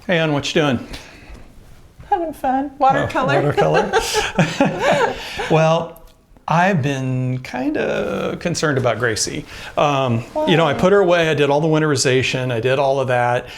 Hey, Ann, what you doing? Having fun. Watercolor. Watercolor. Well, I've been kind of concerned about Gracie. You know, I put her away. I did all the winterization. I did all of that.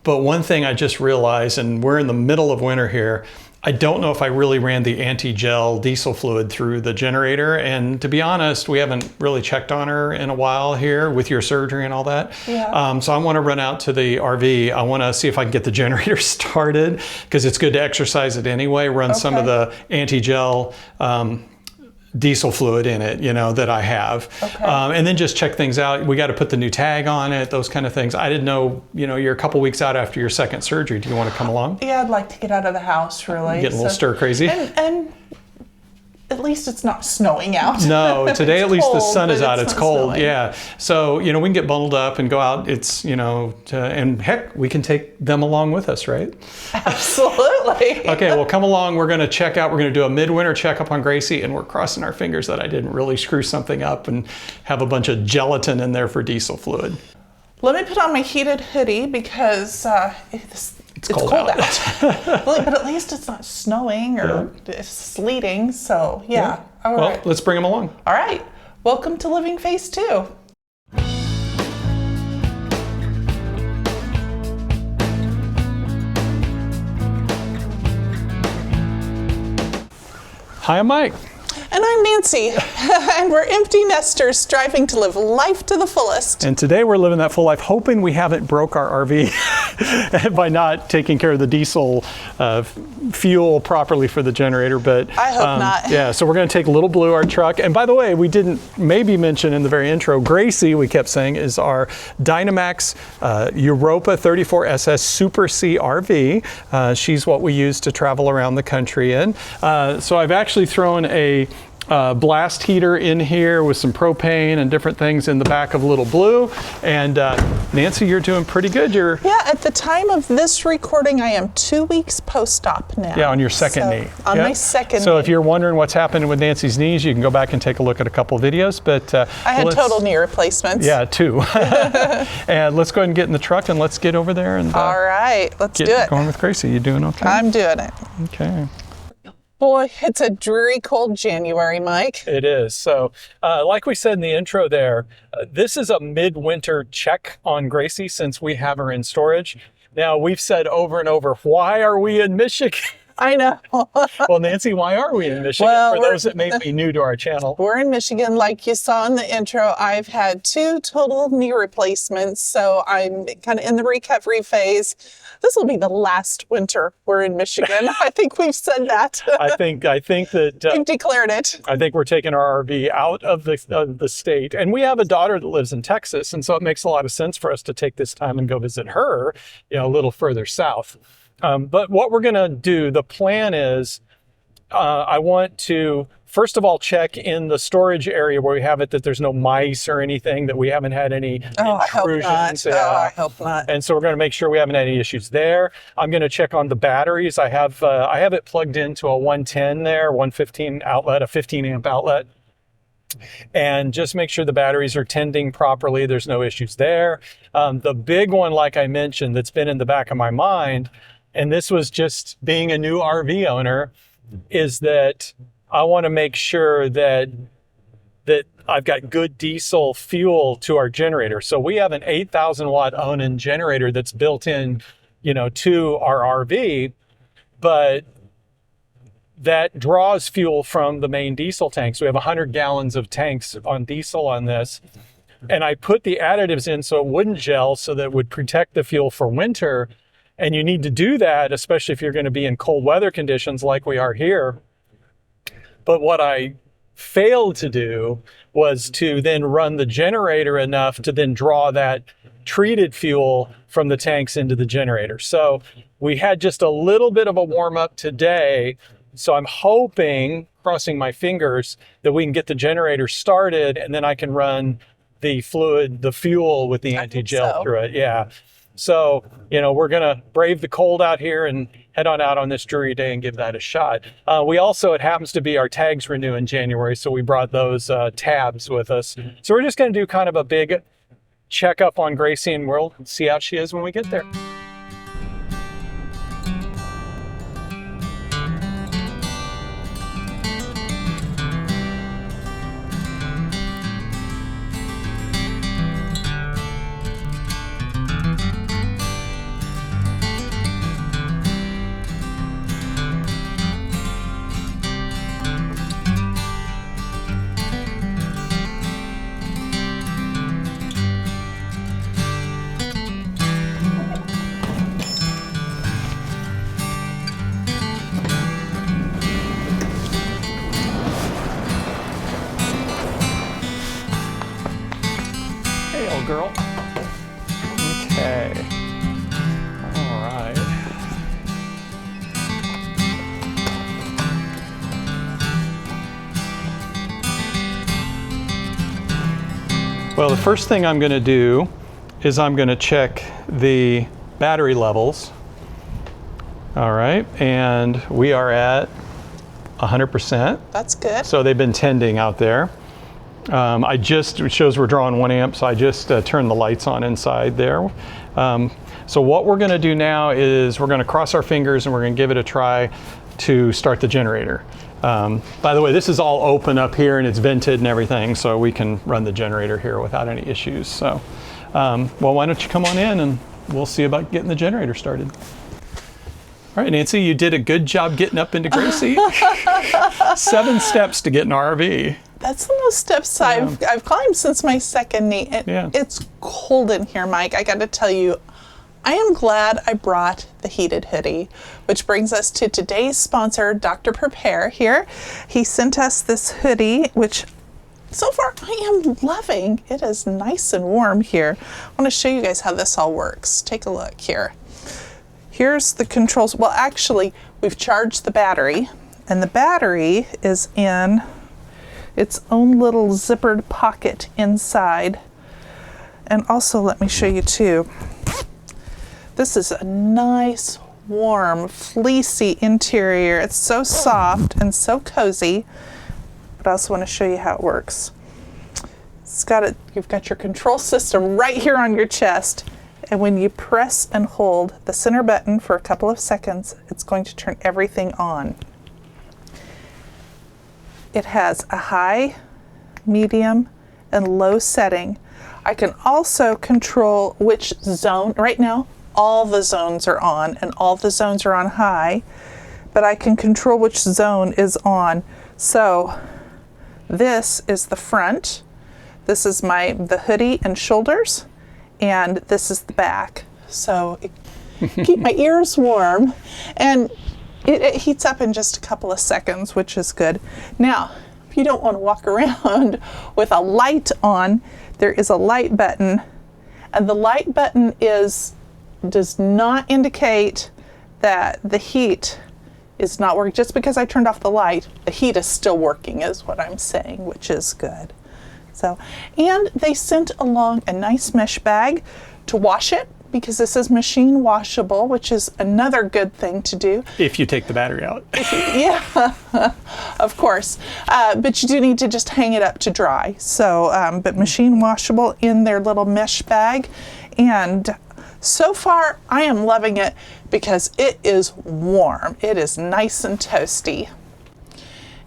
But one thing I just realized, and we're in the middle of winter here, I don't know if I really ran the anti-gel diesel fluid through the generator. And to be honest, we haven't really checked on her in a while here with your surgery and all that. Yeah. So I want to run out to the RV. I want to see if I can get the generator started because it's good to exercise it anyway. Run some of the anti-gel diesel fluid in it, you know, that I have. Okay. And then just check things out. We got to put the new tag on it, those kind of things. I didn't know, you know, you're a couple weeks out after your second surgery. Do you want to come along? Yeah, I'd like to get out of the house, really. Getting a little stir crazy. And at least it's not snowing out. No, today at least cold, the sun is out. It's cold, snowing. yeah. So, you know, we can get bundled up and go out. It's, you know, and heck, we can take them along with us, right? Absolutely. Okay, well, come along. We're going to check out. We're going to do a midwinter checkup on Gracie, and we're crossing our fingers that I didn't really screw something up and have a bunch of gelatin in there for diesel fluid. Let me put on my heated hoodie because it's cold out. But at least it's not snowing or it's sleeting. So, yeah. All well, right. let's bring them along. All right. Welcome to Living Phase 2. Hi, I'm Mike. And I'm Nancy, and we're empty nesters striving to live life to the fullest. And today we're living that full life, hoping we haven't broke our RV by not taking care of the diesel fuel properly for the generator. But I hope not. Yeah, so we're going to take Little Blue, our truck. And by the way, we didn't maybe mention in the very intro, Gracie, we kept saying, is our Dynamax Europa 34SS Super C RV. She's what we use to travel around the country in. So I've actually thrown a blast heater in here with some propane and different things in the back of Little Blue. And Nancy, you're doing pretty good. Yeah, at the time of this recording, I am 2 weeks post-op now. Yeah, on your second knee. On my second knee. So if you're wondering what's happening with Nancy's knees, you can go back and take a look at a couple videos. But I had total knee replacements. Yeah, 2. And let's go ahead and get in the truck and let's get over there and all right, let's do get it. going with Gracie. You doing okay? I'm doing it. Okay. Boy, it's a dreary, cold January, Mike. It is. So, like we said in the intro there, this is a midwinter check on Gracie since we have her in storage. Now, we've said over and over, why are we in Michigan? I know. Well, Nancy, why are we in Michigan? Well, for those that may be new to our channel. We're in Michigan. Like you saw in the intro, I've had 2 total knee replacements, so I'm kind of in the recovery phase. This will be the last winter we're in Michigan. I think we've said that. I think that we've declared it. I think we're taking our RV out of the state, and we have a daughter that lives in Texas, and so it makes a lot of sense for us to take this time and go visit her, you know, a little further south. But what we're going to do, the plan is, I want to, first of all, check in the storage area where we have it that there's no mice or anything, that we haven't had any intrusions. I hope not. I hope not. And so we're going to make sure we haven't had any issues there. I'm going to check on the batteries. I have it plugged into a 110 there, 115 outlet, a 15 amp outlet. And just make sure the batteries are tending properly. There's no issues there. The big one, like I mentioned, that's been in the back of my mind, and this was just being a new RV owner, is that I want to make sure that I've got good diesel fuel to our generator. So we have an 8,000 watt Onan generator that's built in, you know, to our RV, but that draws fuel from the main diesel tanks. We have 100 gallons of tanks on diesel on this. And I put the additives in so it wouldn't gel, so that it would protect the fuel for winter. And you need to do that, especially if you're going to be in cold weather conditions like we are here. But what I failed to do was to then run the generator enough to then draw that treated fuel from the tanks into the generator. So we had just a little bit of a warm up today. So I'm hoping, crossing my fingers, that we can get the generator started and then I can run the fuel with the anti-gel through it. Yeah. So, you know, we're going to brave the cold out here and head on out on this dreary day and give that a shot. We also, it happens to be our tags renew in January, so we brought those tabs with us. So we're just going to do kind of a big checkup on Gracie, and we'll see how she is when we get there. Well, the first thing I'm going to do is I'm going to check the battery levels. All right, and we are at 100%. That's good. So they've been tending out there. It shows we're drawing 1 amp, so I just turned the lights on inside there. So what we're going to do now is we're going to cross our fingers and we're going to give it a try to start the generator. By the way, this is all open up here and it's vented and everything, so we can run the generator here without any issues. So, well, why don't you come on in and we'll see about getting the generator started. All right, Nancy, you did a good job getting up into Gracie. 7 steps to get an RV. That's the most steps I've climbed since my second knee. It's cold in here, Mike. I got to tell you, I am glad I brought the heated hoodie, which brings us to today's sponsor, Dr. Prepare here. He sent us this hoodie, which so far I am loving. It is nice and warm here. I want to show you guys how this all works. Take a look here. Here's the controls. Well, actually, we've charged the battery, and the battery is in its own little zippered pocket inside. And also, let me show you too. This is a nice, warm, fleecy interior. It's so soft and so cozy. But I also want to show you how it works. You've got your control system right here on your chest. And when you press and hold the center button for a couple of seconds, it's going to turn everything on. It has a high, medium, and low setting. I can also control which zone. Right now, all the zones are on, and all the zones are on high, but I can control which zone is on. So this is the front. This is the hoodie and shoulders. And this is the back. So keep my ears warm. And it heats up in just a couple of seconds, which is good. Now, if you don't want to walk around with a light on, there is a light button. And the light button does not indicate that the heat is not working. Just because I turned off the light, the heat is still working, is what I'm saying, which is good. So, and they sent along a nice mesh bag to wash it, because this is machine washable, which is another good thing to do. If you take the battery out. Yeah, of course. But you do need to just hang it up to dry. So, but machine washable in their little mesh bag. And so far, I am loving it because it is warm. It is nice and toasty.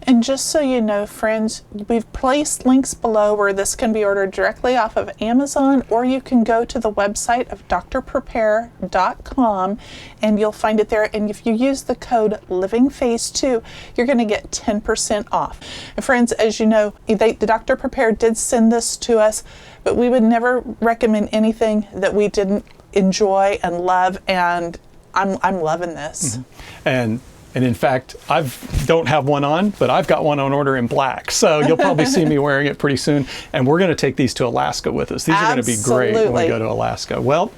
And just so you know, friends, we've placed links below where this can be ordered directly off of Amazon, or you can go to the website of drprepare.com and you'll find it there. And if you use the code LIVINGPhase2, you're going to get 10% off. And friends, as you know, the Dr. Prepare did send this to us, but we would never recommend anything that we didn't enjoy and love. And I'm loving this. Mm-hmm. And in fact, I don't have one on, but I've got one on order in black. So you'll probably see me wearing it pretty soon. And we're going to take these to Alaska with us. These are going to be great when we go to Alaska. Well,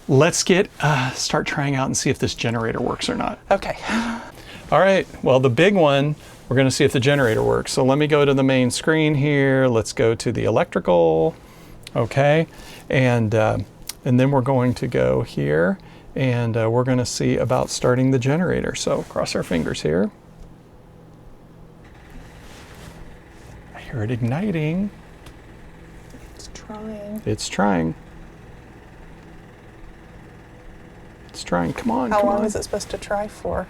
let's start trying out and see if this generator works or not. Okay. All right. Well, the big one, we're going to see if the generator works. So let me go to the main screen here. Let's go to the electrical. Okay. And then we're going to go here. And we're going to see about starting the generator. So cross our fingers here. I hear it igniting. It's trying. It's trying. It's trying. Come on. How long is it supposed to try for?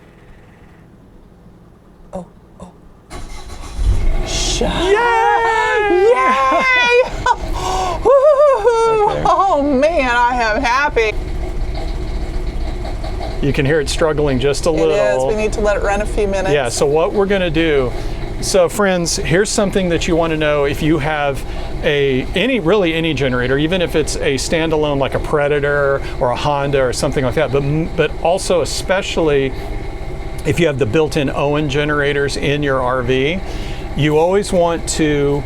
Oh. Shut. Yay! Yay! Woo-hoo-hoo! Okay. Oh man, I am happy. You can hear it struggling just a little. It is. We need to let it run a few minutes. Yeah, so what we're going to do, so friends, here's something that you want to know if you have any generator, even if it's a standalone like a Predator or a Honda or something like that, but also especially if you have the built-in Owen generators in your RV, you always want to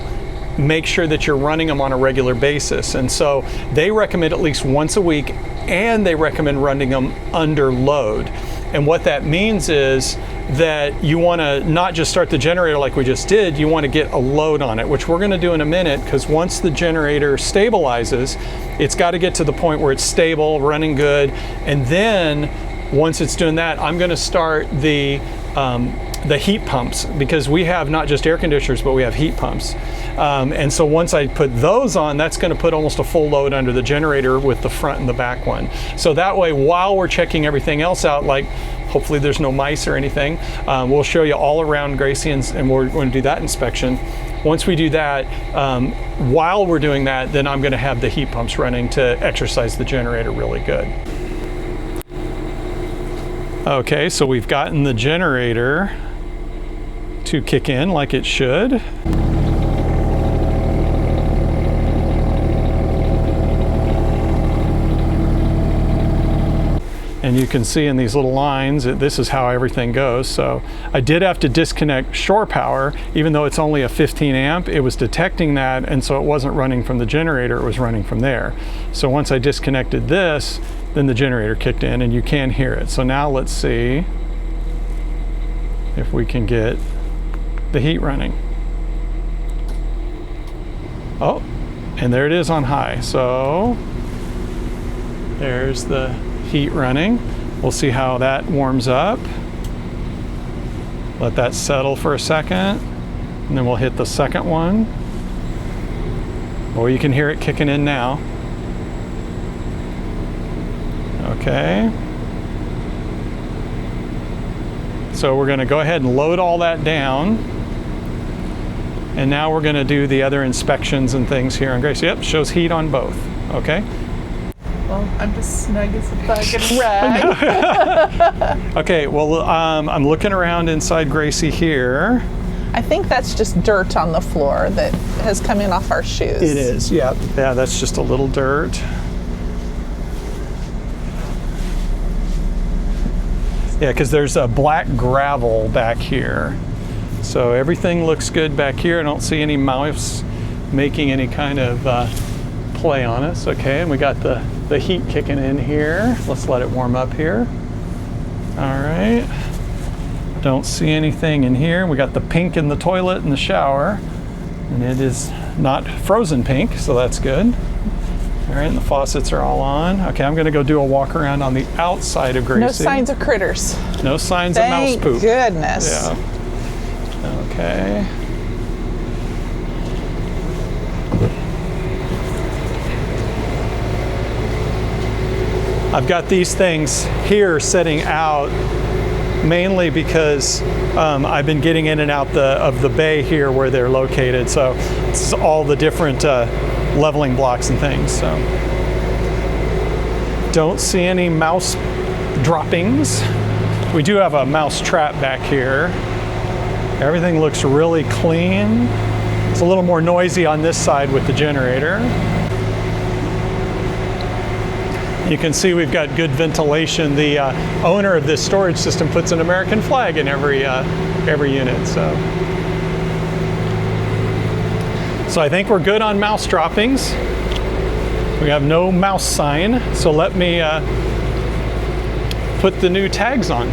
make sure that you're running them on a regular basis. And so they recommend at least once a week, and they recommend running them under load. And what that means is that you want to not just start the generator like we just did, you want to get a load on it, which we're going to do in a minute, because once the generator stabilizes, it's got to get to the point where it's stable, running good, and then once it's doing that, I'm going to start the heat pumps, because we have not just air conditioners, but we have heat pumps. And so once I put those on, that's going to put almost a full load under the generator with the front and the back one. So that way, while we're checking everything else out, like hopefully there's no mice or anything, we'll show you all around Gracie, and we're going to do that inspection. Once we do that, while we're doing that, then I'm going to have the heat pumps running to exercise the generator really good. Okay, so we've gotten the generator to kick in like it should. And you can see in these little lines that this is how everything goes. So I did have to disconnect shore power, even though it's only a 15 amp, it was detecting that, and so it wasn't running from the generator, it was running from there. So once I disconnected this, then the generator kicked in, and you can hear it. So now let's see if we can get the heat running. Oh, and there it is on high. So there's the heat running. We'll see how that warms up. Let that settle for a second, and then we'll hit the second one. Oh, you can hear it kicking in now. Okay. So we're going to go ahead and load all that down. And now we're going to do the other inspections and things here on Gracie. Yep, shows heat on both. Okay. Well, I'm just snug as a bug in rag. Okay, well, I'm looking around inside Gracie here. I think that's just dirt on the floor that has come in off our shoes. It is, yeah. Yeah, that's just a little dirt. Yeah, because there's a black gravel back here. So everything looks good back here. I don't see any mouse making any kind of play on us. Okay, and we got the heat kicking in here. Let's let it warm up here. All right. Don't see anything in here. We got the pink in the toilet and the shower. And it is not frozen pink, so that's good. All right, and the faucets are all on. Okay, I'm gonna go do a walk around on the outside of Gracie. No signs of critters. No signs of mouse poop. Thank goodness. Yeah. Okay. I've got these things here sitting out mainly because I've been getting in and out of the bay here where they're located. So it's all the different leveling blocks and things. So don't see any mouse droppings. We do have a mouse trap back here. Everything looks really clean. It's a little more noisy on this side with the generator. You can see we've got good ventilation. The owner of this storage system puts an American flag in every unit. So I think we're good on mouse droppings. We have no mouse sign. So let me put the new tags on.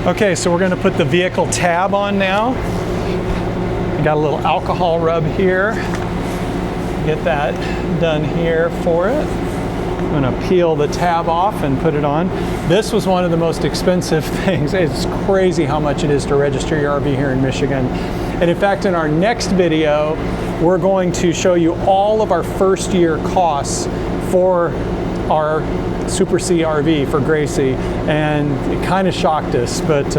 Okay, so we're going to put the vehicle tab on now. I got a little alcohol rub here. Get that done here for it. I'm going to peel the tab off and put it on. This was one of the most expensive things. It's crazy how much it is to register your RV here in Michigan. And in fact, in our next video, we're going to show you all of our first year costs for our Super C RV for Gracie. And it kind of shocked us, but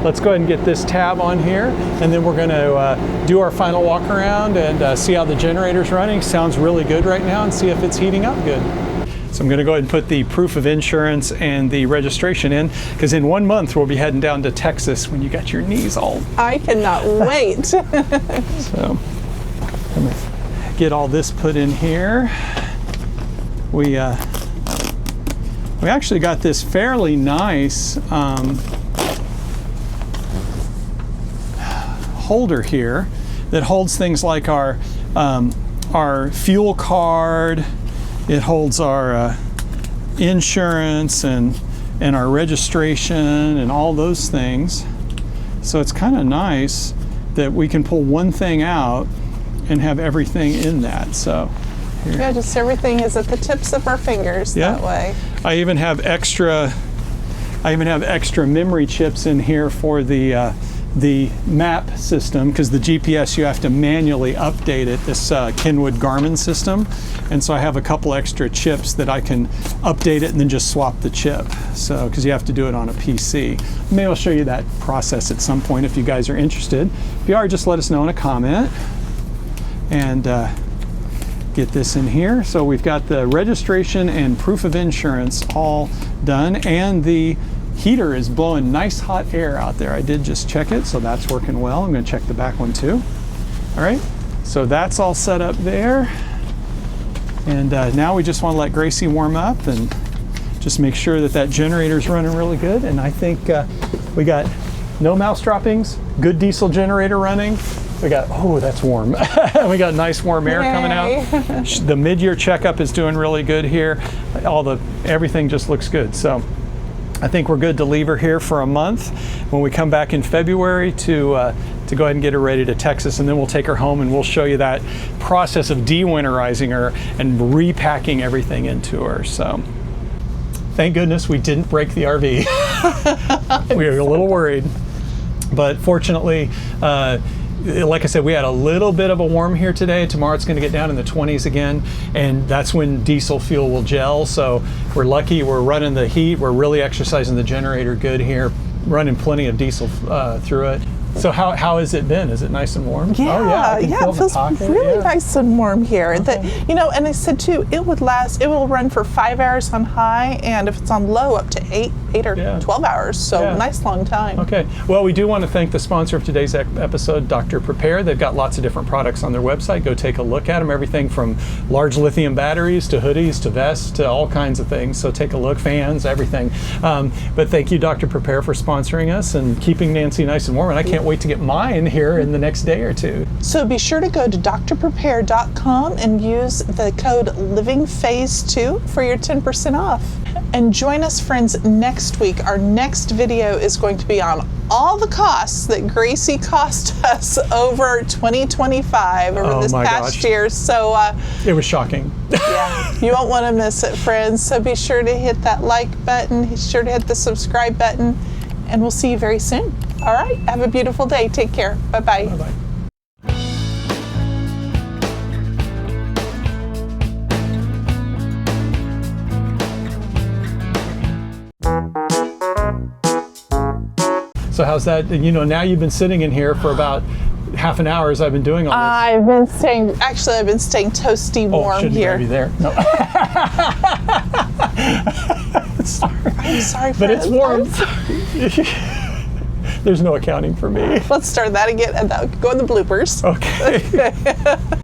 let's go ahead and get this tab on here. And then we're going to do our final walk around and see how the generator's running. Sounds really good right now, and see if it's heating up good. So I'm going to go ahead and put the proof of insurance and the registration in, because in 1 month we'll be heading down to Texas when you got your knees all. I cannot wait. So I'm going to get all this put in here. We actually got this fairly nice holder here that holds things like our fuel card. It holds our insurance and our registration and all those things. So it's kind of nice that we can pull one thing out and have everything in that. So here. Yeah, just everything is at the tips of our fingers that way. I even have extra memory chips in here for the map system, because the GPS you have to manually update it, this Kenwood Garmin system, and so I have a couple extra chips that I can update it and then just swap the chip, so because you have to do it on a PC. Maybe I'll show you that process at some point if you guys are interested. If you are, just let us know in a comment. And get this in here. So we've got the registration and proof of insurance all done, and the heater is blowing nice hot air out there. I did just check it, so that's working well. I'm going to check the back one too. All right, so that's all set up there. And now we just want to let Gracie warm up and just make sure that that generator is running really good. And I think we got no mouse droppings, good diesel generator running. We got, oh, that's warm. We got nice warm air coming out. The mid-year checkup is doing really good here. Everything just looks good. So I think we're good to leave her here for a month. When we come back in February to go ahead and get her ready to Texas, and then we'll take her home and we'll show you that process of de-winterizing her and repacking everything into her. So thank goodness we didn't break the RV. We were a little worried, but fortunately, like I said, we had a little bit of a warm here today. Tomorrow it's going to get down in the 20s again, and that's when diesel fuel will gel. So we're lucky we're running the heat. We're really exercising the generator good here, running plenty of diesel through it. So how has it been? Is it nice and warm? Yeah, oh, yeah, I can feel it feels the pocket. really nice and warm here. Okay. And I said too, it will run for 5 hours on high, and if it's on low, up to 8 or 12 hours. So nice long time. Okay. Well, we do want to thank the sponsor of today's episode, Dr. Prepare. They've got lots of different products on their website. Go take a look at them. Everything from large lithium batteries to hoodies to vests to all kinds of things. So take a look, fans, everything. But thank you, Dr. Prepare, for sponsoring us and keeping Nancy nice and warm. And I can't wait to get mine here in the next day or two. So be sure to go to drprepare.com and use the code LivingPhase2 for your 10% off. And join us, friends, next week. Our next video is going to be on all the costs that Gracie cost us over 2025, over this past year. So it was shocking. Yeah, you won't want to miss it, friends. So be sure to hit that like button, be sure to hit the subscribe button, and we'll see you very soon. All right, have a beautiful day. Take care. Bye-bye. Bye-bye. So how's that? Now you've been sitting in here for about half an hour as I've been doing all this. I've been staying toasty warm here. Shouldn't be there. No. Sorry. I'm sorry, but it's warm. I'm sorry. There's no accounting for me. Let's start that again and go in the bloopers. Okay.